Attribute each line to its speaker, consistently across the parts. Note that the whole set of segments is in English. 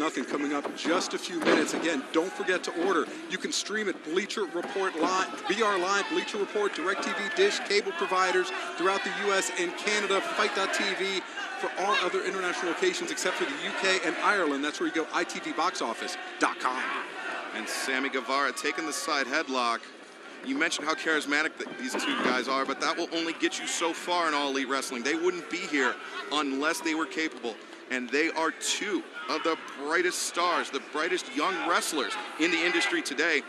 Speaker 1: 0-0 coming up in just a few minutes. Again, don't forget to order. You can stream it Bleacher Report Live, BR Live, Bleacher Report, DirecTV, Dish, cable providers throughout the U.S. and Canada, Fight.tv for all other international locations except for the UK and Ireland. That's where you go, itvboxoffice.com.
Speaker 2: And Sammy Guevara taking the side headlock. You mentioned how charismatic these two guys are, but that will only get you so far in All Elite Wrestling. They wouldn't be here unless they were capable. And they are two of the brightest stars, the brightest young wrestlers in the industry today,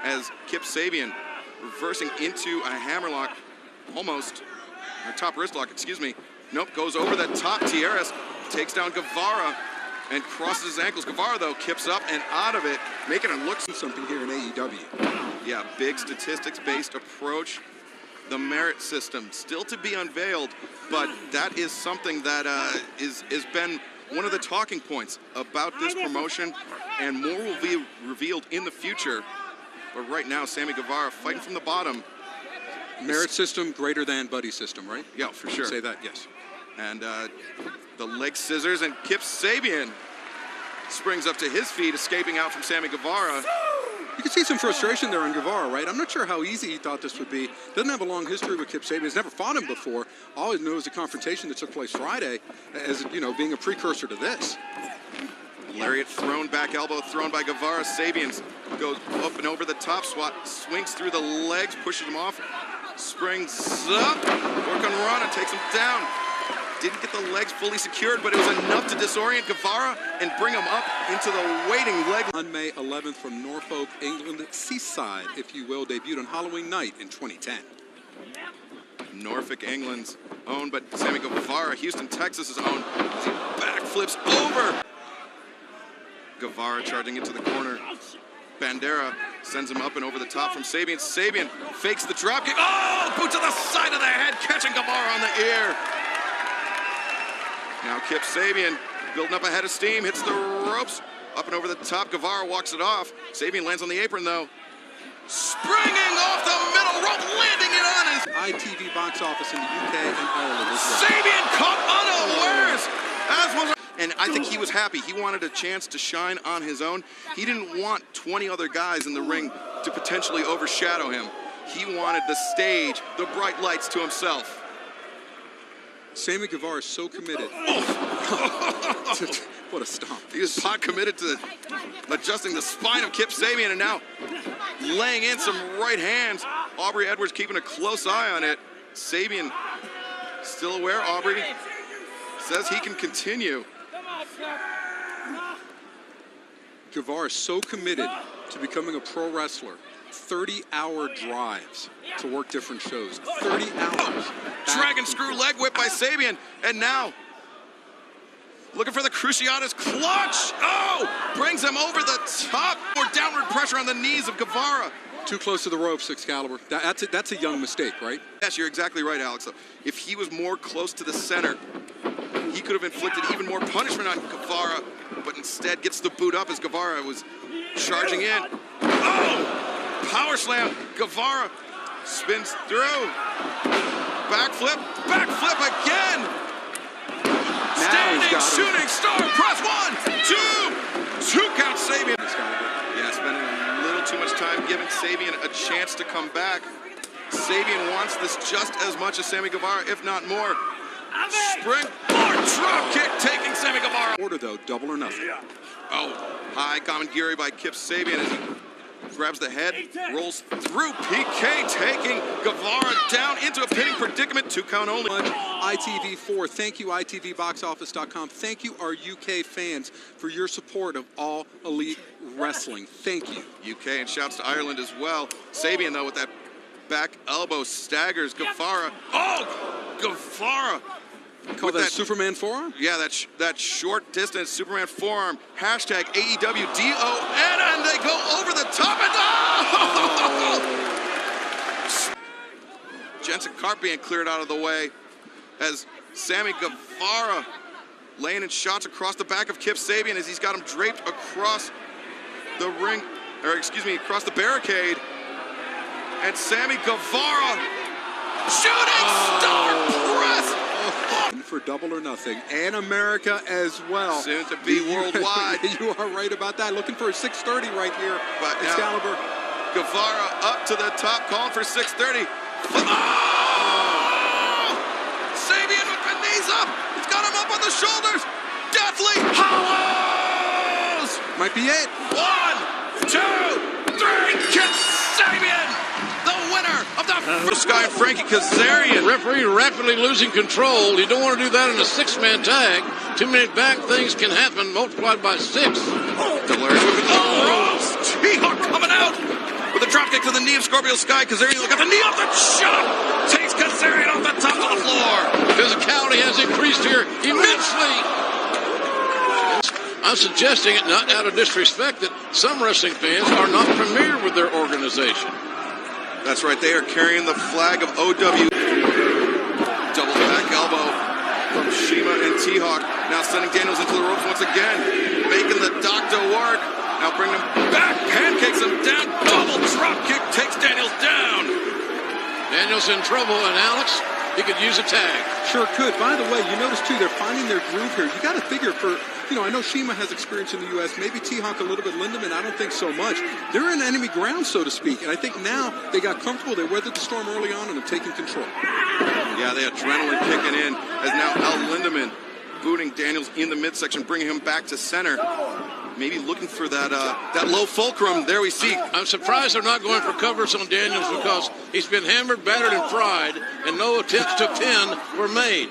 Speaker 2: as Kip Sabian reversing into a hammerlock, almost, or top wrist lock, excuse me. Nope, goes over that top. Tierras takes down Guevara and crosses his ankles. Guevara, though, kips up and out of it, making it look something here in AEW. Yeah, big statistics-based approach. The merit system still to be unveiled, but that is something that has been one of the talking points about this promotion, and more will be revealed in the future. But right now, Sammy Guevara fighting from the bottom.
Speaker 1: Merit system greater than buddy system, right?
Speaker 2: Yeah, for sure.
Speaker 1: Say that, yes.
Speaker 2: And the leg scissors, and Kip Sabian springs up to his feet, escaping out from Sammy Guevara.
Speaker 1: You can see some frustration there on Guevara, right? I'm not sure how easy he thought this would be. Doesn't have a long history with Kip Sabian. He's never fought him before. All he knows is the confrontation that took place Friday as, you know, being a precursor to this.
Speaker 2: Lariat thrown, back elbow thrown by Guevara. Sabian goes up and over the top, swings through the legs, pushes him off, springs up. Rana takes him down. Didn't get the legs fully secured, but it was enough to disorient Guevara and bring him up into the waiting leg.
Speaker 1: On May 11th from Norfolk, England, Seaside, if you will, debuted on Halloween night in 2010.
Speaker 2: Norfolk, England's own, but Sammy Guevara, Houston, Texas's own, as he backflips over. Guevara charging into the corner. Bandera sends him up and over the top from Sabian. Sabian fakes the dropkick. Oh, boot to the side of the head, catching Guevara on the ear. Now Kip Sabian building up a head of steam, hits the ropes, up and over the top. Guevara walks it off. Sabian lands on the apron, though. Springing off the middle rope, landing it on his
Speaker 1: ITV box office in the UK and Ireland as well.
Speaker 2: Sabian caught unawares, as was. And I think he was happy. He wanted a chance to shine on his own. He didn't want 20 other guys in the ring to potentially overshadow him. He wanted the stage, the bright lights to himself.
Speaker 1: Sammy Guevara is so committed. What a stomp.
Speaker 2: He was pot committed to adjusting the spine of Kip Sabian, and now laying in some right hands. Aubrey Edwards keeping a close eye on it. Sabian still aware. Aubrey says he can continue.
Speaker 1: Guevara is so committed to becoming a pro wrestler. 30-hour drives to work different shows. 30 hours.
Speaker 2: Dragon screw leg whip by Sabian. And now, looking for the Cruciatus clutch. Oh, brings him over the top. More downward pressure on the knees of Guevara.
Speaker 1: Too close to the ropes, Excalibur. That's a young mistake, right?
Speaker 2: Yes, you're exactly right, Alex. If he was more close to the center, he could have inflicted even more punishment on Guevara, but instead gets the boot up as Guevara was charging in. Oh! Power slam. Guevara spins through. Backflip. Backflip again. Standing shooting star press. 1, 2. 2 count Sabian. Yeah, spending a little too much time giving Sabian a chance to come back. Sabian wants this just as much as Sammy Guevara, if not more. Spring. More drop kick taking Sammy Guevara.
Speaker 1: Order though, double or nothing.
Speaker 2: Oh, high commentary by Kip Sabian as he grabs the head, rolls through PK, taking Guevara down into a pinning predicament. 2 count only.
Speaker 1: ITV4, thank you, ITVBoxOffice.com. Thank you, our UK fans, for your support of All Elite Wrestling. Thank you.
Speaker 2: UK, and shouts to Ireland as well. Sabian, though, with that back elbow, staggers Guevara. Oh, Guevara.
Speaker 1: Call that Superman forearm?
Speaker 2: Yeah, that short distance Superman forearm. Hashtag AEWDON, and they go over the top and oh! Jensen Karp being cleared out of the way as Sammy Guevara laying in shots across the back of Kip Sabian as he's got him draped across the ring, or excuse me, across the barricade. And Sammy Guevara shooting star press.
Speaker 1: For Double or Nothing and America as well.
Speaker 2: Soon to be worldwide.
Speaker 1: You are right about that. Looking for a 630 right here.
Speaker 2: But
Speaker 1: Excalibur.
Speaker 2: Guevara up to the top, calling for 630. Oh! Sabian with the knees up. He's got him up on the shoulders. Deathly hollows.
Speaker 1: Might be it.
Speaker 2: 1, 2, 3. Sabian, the winner of the Sky and Frankie Kazarian.
Speaker 3: Referee rapidly losing control. You don't want to do that in a six-man tag. 2 minute back, things can happen, multiplied by 6.
Speaker 2: Delirious with the ropes. T-Hawk coming out with a dropkick to the knee of Scorpio Sky. Kazarian got the knee off the shot. Takes Kazarian off the top of the floor.
Speaker 3: Physicality has increased here immensely. I'm suggesting it not out of disrespect that some wrestling fans are not familiar with their organization.
Speaker 2: That's right, they are carrying the flag of OW. Double back elbow from Shima and T-Hawk. Now sending Daniels into the ropes once again. Making the doctor work. Now bringing him back. Pancakes him down. Double drop kick takes Daniels down.
Speaker 3: Daniels in trouble, and Alex, he could use a tag.
Speaker 1: Sure could. By the way, you notice too, they're finding their groove here. You got to figure for, I know Shima has experience in the U.S. Maybe T-Hawk a little bit. Lindemann, I don't think so much. They're in enemy ground, so to speak. And I think now they got comfortable. They weathered the storm early on and are taking control.
Speaker 2: Yeah, the adrenaline kicking in as now Al Lindemann booting Daniels in the midsection, bringing him back to center. Maybe looking for that low fulcrum. There we see.
Speaker 3: I'm surprised they're not going for covers on Daniels because he's been hammered, battered, and fried, and no attempts to pin were made.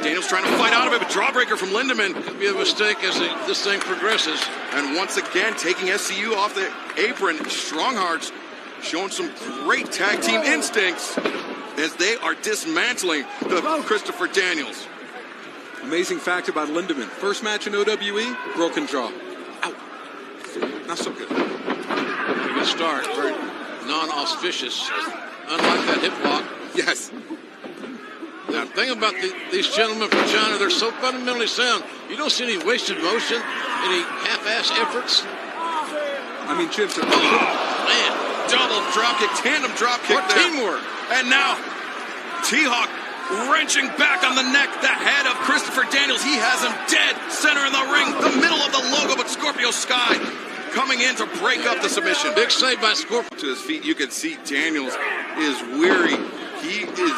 Speaker 2: Daniels trying to fight out of it, but drawbreaker from Lindemann.
Speaker 3: Could be a mistake as this thing progresses.
Speaker 2: And once again, taking SCU off the apron. Stronghearts showing some great tag team instincts as they are dismantling the Christopher Daniels.
Speaker 1: Amazing fact about Lindemann. First match in OWE, broken jaw. Ow. Not so good.
Speaker 3: Good start. Very non-auspicious. Unlike that hip lock.
Speaker 1: Yes.
Speaker 3: The thing about these gentlemen from China, they're so fundamentally sound. You don't see any wasted motion, any half-ass efforts.
Speaker 1: I mean, Jim,
Speaker 3: man.
Speaker 2: Double dropkick, tandem dropkick.
Speaker 3: What teamwork.
Speaker 2: And now, T-Hawk wrenching back on the neck, the head of Christopher Daniels. He has him dead, center in the ring, the middle of the logo, but Scorpio Sky coming in to break up the submission.
Speaker 3: Big save by Scorpio.
Speaker 2: To his feet, you can see Daniels is weary. He is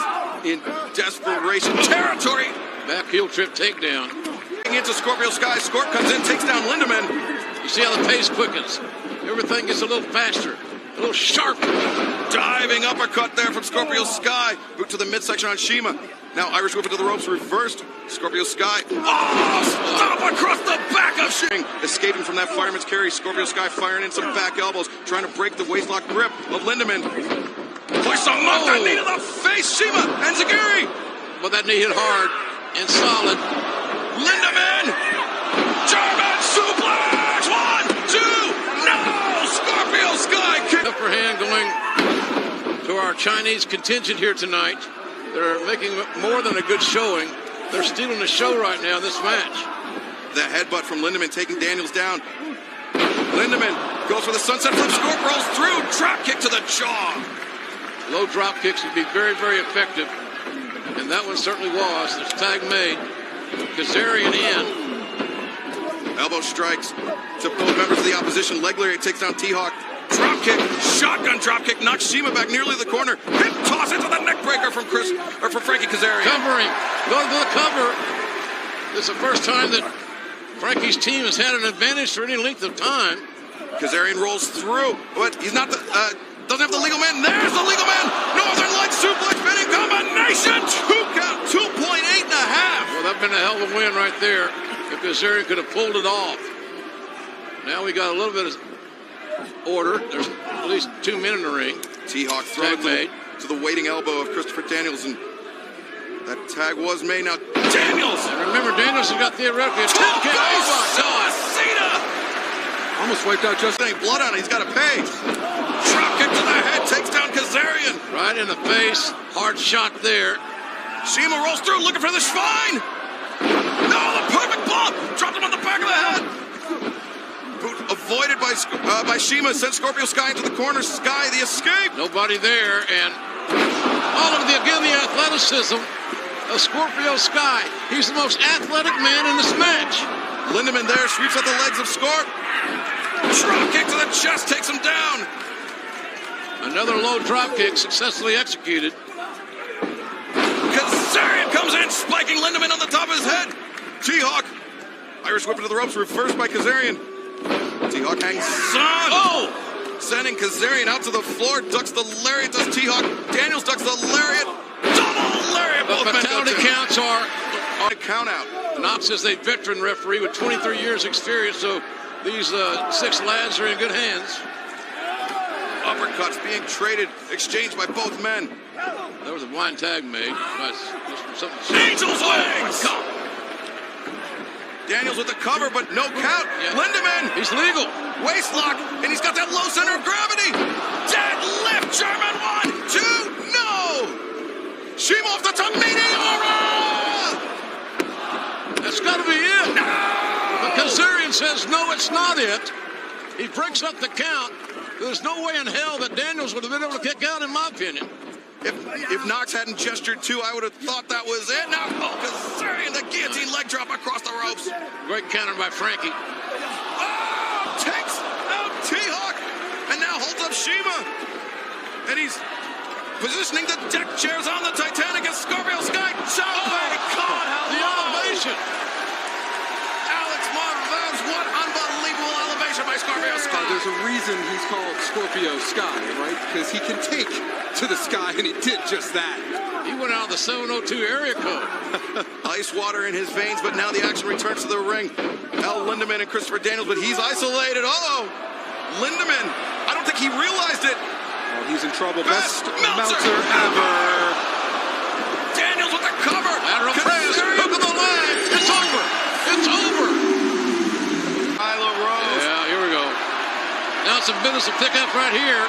Speaker 2: in desperation territory.
Speaker 3: Back heel trip takedown.
Speaker 2: Into Scorpio Sky. Scorp comes in, takes down Lindemann.
Speaker 3: You see how the pace quickens. Everything gets a little faster, a little sharper.
Speaker 2: Diving uppercut there from Scorpio Sky. Boot to the midsection on Shima. Now Irish whip into the ropes, reversed. Scorpio Sky. Oh, stop across the back of Shima. Escaping from that fireman's carry. Scorpio Sky firing in some back elbows, trying to break the waistlock grip of Lindemann. Push some up, that knee to the face. Shima and Zagiri.
Speaker 3: But that knee hit hard and solid.
Speaker 2: Lindemann. German suplex. 1, 2, no. Scorpio Sky.
Speaker 3: Upper hand going to our Chinese contingent here tonight. They're making more than a good showing. They're stealing the show right now in this match.
Speaker 2: The headbutt from Lindemann taking Daniels down. Lindemann goes for the sunset flip. Scorp rolls through. Drop kick to the jaw.
Speaker 3: Low drop kicks would be very, very effective. And that one certainly was. There's tag made. Kazarian in.
Speaker 2: Elbow strikes to both members of the opposition. Leg lariat takes down T-Hawk. Drop kick, shotgun drop kick, knocks Shima back nearly the corner. Hip toss into the neck breaker from Frankie Kazarian.
Speaker 3: Covering, going for the cover. This is the first time that Frankie's team has had an advantage for any length of time.
Speaker 2: Kazarian rolls through, but he's not the, doesn't have the legal man. There's the legal man. Northern Light suplex pinning combination. 2 count, 2.8 and a half.
Speaker 3: Well, that'd been a hell of a win right there if Kazarian could have pulled it off. Now we got a little bit of order. There's at least 2 men in the ring.
Speaker 2: T-Hawk thrown to the waiting elbow of Christopher Daniels, and that tag was made. Now Daniels.
Speaker 3: And remember, Daniels has got theoretically a tag kick. Oh my God!
Speaker 2: Cena
Speaker 1: almost wiped out Justin.
Speaker 2: Ain't blood on it. He's got to pay. Drop kick to the head, takes down Kazarian.
Speaker 3: Right in the face. Hard shot there.
Speaker 2: Shima rolls through, looking for the spine. No, the perfect blow. Dropped him on the back of the head. Boot avoided by Shima, sent Scorpio Sky into the corner. Sky, the escape.
Speaker 3: Nobody there, and all of the athleticism of Scorpio Sky. He's the most athletic man in this match.
Speaker 2: Lindemann there sweeps at the legs of Scorp. Drop kick to the chest takes him down.
Speaker 3: Another low drop kick successfully executed.
Speaker 2: Kazarian comes in, spiking Lindemann on the top of his head. T-Hawk. Irish whip into the ropes, reversed by Kazarian. T-Hawk hangs on.
Speaker 3: Oh!
Speaker 2: Sending Kazarian out to the floor. Ducks the lariat, does T-Hawk. Daniels ducks the lariat. Double lariat.
Speaker 3: The fatality counts are
Speaker 2: a count out.
Speaker 3: Knox is a veteran referee with 23 years experience, so these 6 lads are in good hands.
Speaker 2: Uppercuts being traded, exchanged by both men.
Speaker 3: There was a blind tag made.
Speaker 2: Angel's wings! Daniels with the cover, but no count.
Speaker 3: Yeah.
Speaker 2: Lindemann.
Speaker 3: He's legal.
Speaker 2: Waist lock, and he's got that low center of gravity. Deadlift, German 1, 2, no! Shima off the top, Meteora!
Speaker 3: That's got to be it.
Speaker 2: No!
Speaker 3: But Kazarian says, no, it's not it. He breaks up the count. There's no way in hell that Daniels would have been able to kick out, in my opinion.
Speaker 2: If Knox hadn't gestured too, I would have thought that was it. Now, Kazarian, the guillotine leg drop across the ropes.
Speaker 3: Great counter by Frankie.
Speaker 2: Oh, takes out T-Hawk, and now holds up Shima. And he's positioning the deck chairs on the Titanic as Scorpio Sky.
Speaker 3: The elevation.
Speaker 2: Alex Marvez, what unbelievable elevation by Scorpio Sky.
Speaker 1: There's a reason he's called Scorpio Sky, right? Because he can take to the sky, and he did just that.
Speaker 3: He went out of the 702 area code.
Speaker 2: Ice water in his veins, but now the action returns to the ring. Al Lindemann and Christopher Daniels, but he's isolated. Uh-oh. Lindemann, I don't think he realized it.
Speaker 1: Oh, he's in trouble. Best
Speaker 2: Meltzer
Speaker 1: ever.
Speaker 2: Daniels with the cover.
Speaker 3: Lateral press. Hook of the leg. It's over. It's over.
Speaker 2: Nyla Rose.
Speaker 3: Yeah, here we go. Now some business to pick up right here.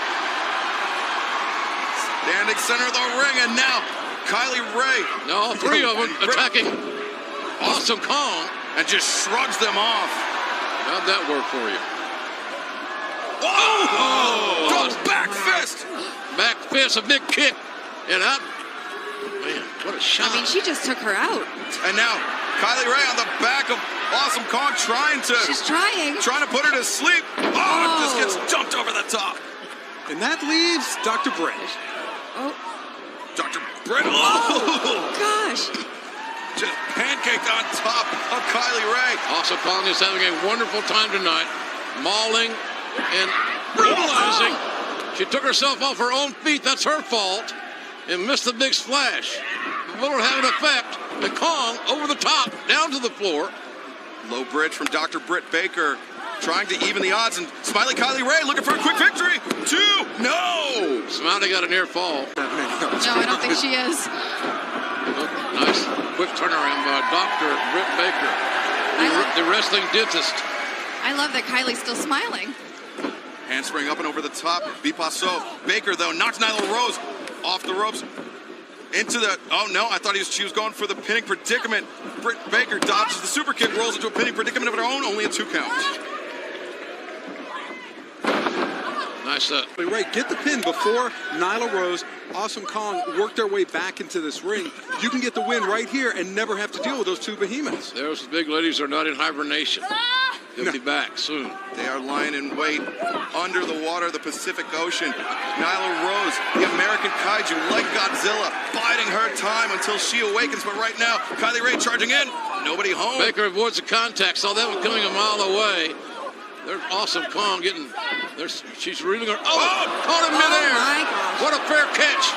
Speaker 2: Standing center of the ring, and now Kylie Ray.
Speaker 3: No, 3 of them attacking Awesome Kong.
Speaker 2: And just shrugs them off.
Speaker 3: How'd that work for you?
Speaker 2: Oh! Goes back fist.
Speaker 3: Back fist, a big kick. And out. Man, what a shot.
Speaker 4: I mean, she just took her out.
Speaker 2: And now Kylie Ray on the back of Awesome Kong
Speaker 4: She's trying.
Speaker 2: trying to put her to sleep. Oh, just gets jumped over the top.
Speaker 1: And that leaves Dr. Brett.
Speaker 4: Oh.
Speaker 2: Dr. Brett.
Speaker 4: Oh, gosh.
Speaker 2: Just pancaked on top of Kylie Ray.
Speaker 3: Awesome Kong is having a wonderful time tonight. Mauling and brutalizing. She took herself off her own feet. That's her fault. And missed the big splash. But it'll have an effect. The Kong over the top, down to the floor.
Speaker 2: Low bridge from Dr. Britt Baker. Trying to even the odds, and Smiley Kylie Ray looking for a quick victory. 2, no!
Speaker 3: Smiley got a near fall.
Speaker 4: No, I don't think she is.
Speaker 3: Nice quick turnaround by Dr. Britt Baker, the wrestling dentist.
Speaker 4: I love that Kylie's still smiling.
Speaker 2: Handspring up and over the top. Bipasso. Baker, though, knocks Nyla Rose off the ropes. Into the, oh no, I thought she was going for the pinning predicament. Britt Baker dodges the super kick, rolls into a pinning predicament of her own, only a 2 count.
Speaker 3: Nice.
Speaker 1: Ray, get the pin before Nyla Rose, Awesome Kong work their way back into this ring. You can get the win right here and never have to deal with those 2 behemoths.
Speaker 3: Those big ladies are not in hibernation. They'll be back soon.
Speaker 2: They are lying in wait under the water of the Pacific Ocean. Nyla Rose, the American kaiju, like Godzilla, biding her time until she awakens. But right now, Kylie Ray charging in. Nobody home.
Speaker 3: Baker avoids the contact. Saw that one coming a mile away. There's Awesome Kong getting. She's reeling her. Caught him midair.
Speaker 4: My gosh.
Speaker 3: What a fair catch.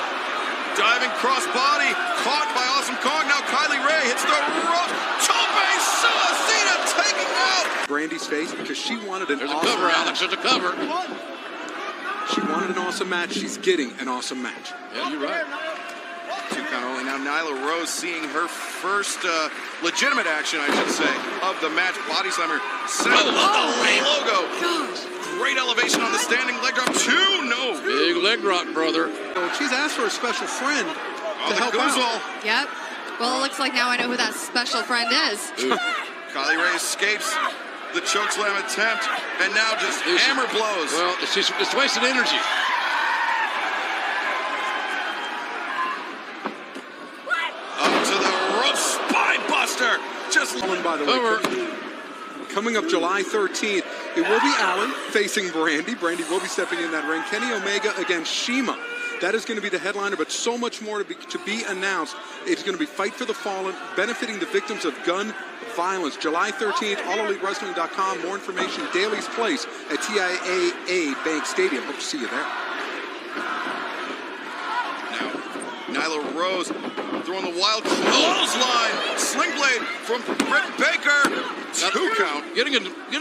Speaker 2: Diving cross body, caught by Awesome Kong. Now Kylie Ray hits the rope. Tope Suicida taking out
Speaker 1: Brandy's face because she wanted an
Speaker 3: There's a
Speaker 1: awesome
Speaker 3: cover,
Speaker 1: match.
Speaker 3: Alex. There's a cover.
Speaker 1: She wanted an awesome match. She's getting an awesome match.
Speaker 3: Yeah, you're right.
Speaker 2: 2 count only. Now Nyla Rose seeing her first legitimate action, I should say, of the match. Body slammer. Set up the logo.
Speaker 4: Gosh.
Speaker 2: Great elevation on the standing leg drop. 2, no.
Speaker 3: Big leg rock, brother.
Speaker 1: So she's asked for a special friend to
Speaker 2: The
Speaker 1: help out.
Speaker 2: Goozle.
Speaker 4: Yep. Well, it looks like now I know who that special friend is.
Speaker 2: Kylie Ray escapes the chokeslam attempt, and now just hammer blows.
Speaker 3: Well, it's wasted energy.
Speaker 2: Up to the
Speaker 1: By the way, coming up July 13th, it will be Allen facing Brandy. Brandy will be stepping in that ring. Kenny Omega against Shima. That is going to be the headliner, but so much more to be announced. It's going to be Fight for the Fallen, benefiting the victims of gun violence. July 13th, AllEliteWrestling.com. More information, Daly's Place at TIAA Bank Stadium. Hope to see you there.
Speaker 2: Now, Nyla Rose throwing the wild clothesline. Sling blade from Britt Baker. 2 count.
Speaker 3: Getting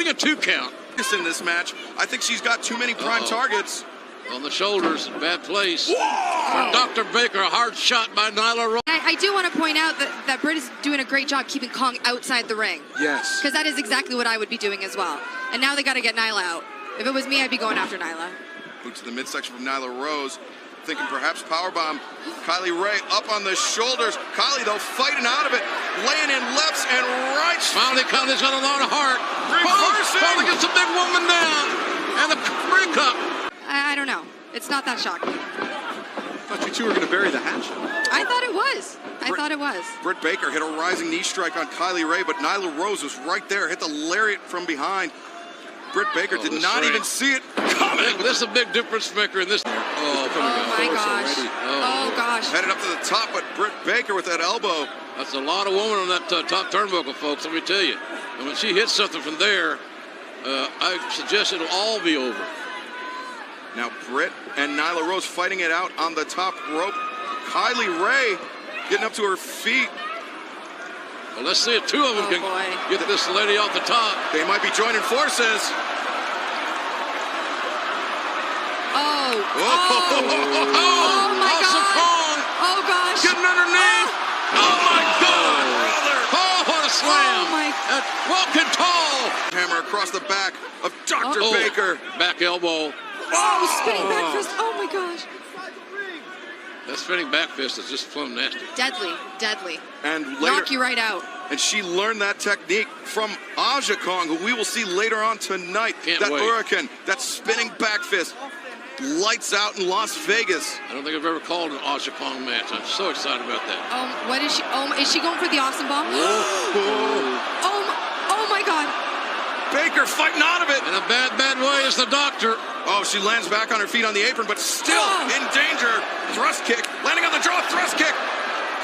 Speaker 3: a 2 count.
Speaker 2: In this match, I think she's got too many prime targets.
Speaker 3: On the shoulders, bad place. For Dr. Baker, a hard shot by Nyla Rose.
Speaker 4: I do want to point out that Britt is doing a great job keeping Kong outside the ring.
Speaker 1: Yes.
Speaker 4: Because that is exactly what I would be doing as well. And now they got to get Nyla out. If it was me, I'd be going after Nyla.
Speaker 2: Boot to the midsection from Nyla Rose. Thinking perhaps powerbomb. Kylie Ray up on the shoulders. Kylie, though, fighting out of it. Laying in lefts and rights.
Speaker 3: Finally, Kylie's got a lot of heart.
Speaker 2: Reversing.
Speaker 3: Finally gets the big woman down. And the breakup.
Speaker 4: I don't know. It's not that shocking.
Speaker 1: I thought you two were going to bury the hatchet.
Speaker 4: I thought it was. I thought it was.
Speaker 2: Britt Baker hit a rising knee strike on Kylie Ray, but Nyla Rose was right there. Hit the lariat from behind. Britt Baker did not even see it coming.
Speaker 3: This is a big difference maker in this.
Speaker 4: Oh my gosh. Oh gosh.
Speaker 2: Headed up to the top, but Britt Baker with that elbow.
Speaker 3: That's a lot of woman on that top turnbuckle, folks, let me tell you. And when she hits something from there, I suggest it'll all be over.
Speaker 2: Now Britt and Nyla Rose fighting it out on the top rope. Kylie Ray getting up to her feet.
Speaker 3: Well, let's see if 2 of them can get this lady off the top.
Speaker 2: They might be joining forces.
Speaker 4: Oh my
Speaker 3: Awesome
Speaker 4: God.
Speaker 3: Kong.
Speaker 4: Oh gosh.
Speaker 3: Getting underneath. Oh my God.
Speaker 2: Brother.
Speaker 3: Oh, what a slam.
Speaker 4: Oh my.
Speaker 3: Walking tall.
Speaker 2: Hammer across the back of Dr. Baker.
Speaker 3: Back elbow.
Speaker 4: Oh, spinning back fist. Oh my gosh.
Speaker 3: That spinning back fist is just plumb nasty.
Speaker 4: Deadly. Deadly.
Speaker 2: And later,
Speaker 4: Knock you right out.
Speaker 2: and she learned that technique from Aja Kong, who we will see later on tonight.
Speaker 3: Can't
Speaker 2: that
Speaker 3: wait.
Speaker 2: hurricane, that spinning back fist, lights out in Las Vegas.
Speaker 3: I don't think I've ever called an Asha Kong match. I'm so excited about that.
Speaker 4: What is she? Is she going for the awesome bomb? Oh my God.
Speaker 2: Baker fighting out of it.
Speaker 3: In a bad way is the doctor.
Speaker 2: Oh, she lands back on her feet on the apron, but still in danger. Thrust kick, landing on the jaw, thrust kick.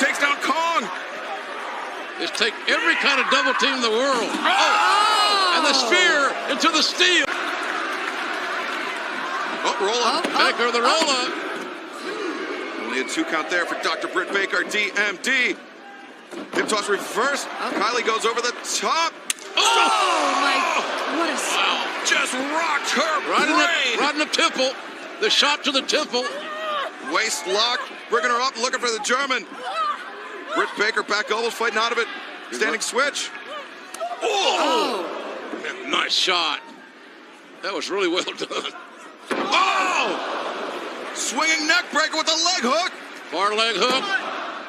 Speaker 2: Takes down Kong.
Speaker 3: Just take every kind of double team in the world. And the spear into the steel.
Speaker 2: Roll up.
Speaker 3: Baker, the roll up.
Speaker 2: Only a 2 count there for Dr. Britt Baker, DMD. Hip toss reverse. Kylie goes over the top.
Speaker 4: Oh my, what a...
Speaker 2: Wow. Just rocked her
Speaker 3: Right in the temple. The shot to the temple.
Speaker 2: Waist lock, bringing her up, looking for the German. Britt Baker back elbows, fighting out of it. Standing switch.
Speaker 4: Oh.
Speaker 3: Nice shot. That was really well done.
Speaker 2: Oh! Swinging neck breaker with a leg hook.
Speaker 3: Far leg hook.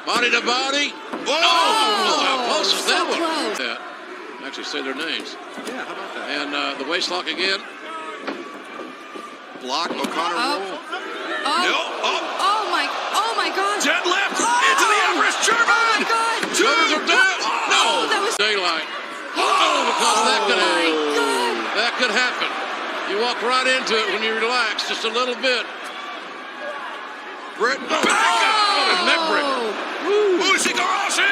Speaker 3: Body to body.
Speaker 2: Oh!
Speaker 3: How close is that one?
Speaker 4: Close.
Speaker 3: Yeah. Actually say their names.
Speaker 1: Yeah, how about that?
Speaker 3: And the waist lock again.
Speaker 2: Block, O'Connor roll.
Speaker 4: Oh my God.
Speaker 2: Deadlift into the Everest German.
Speaker 4: Oh my God.
Speaker 3: Shoulders are down. No.
Speaker 4: That was...
Speaker 3: Daylight. Because that could happen. You walk right into it when you relax just a little bit.
Speaker 2: Britt back up.
Speaker 3: What a neck breaker.
Speaker 2: Ushigarashi.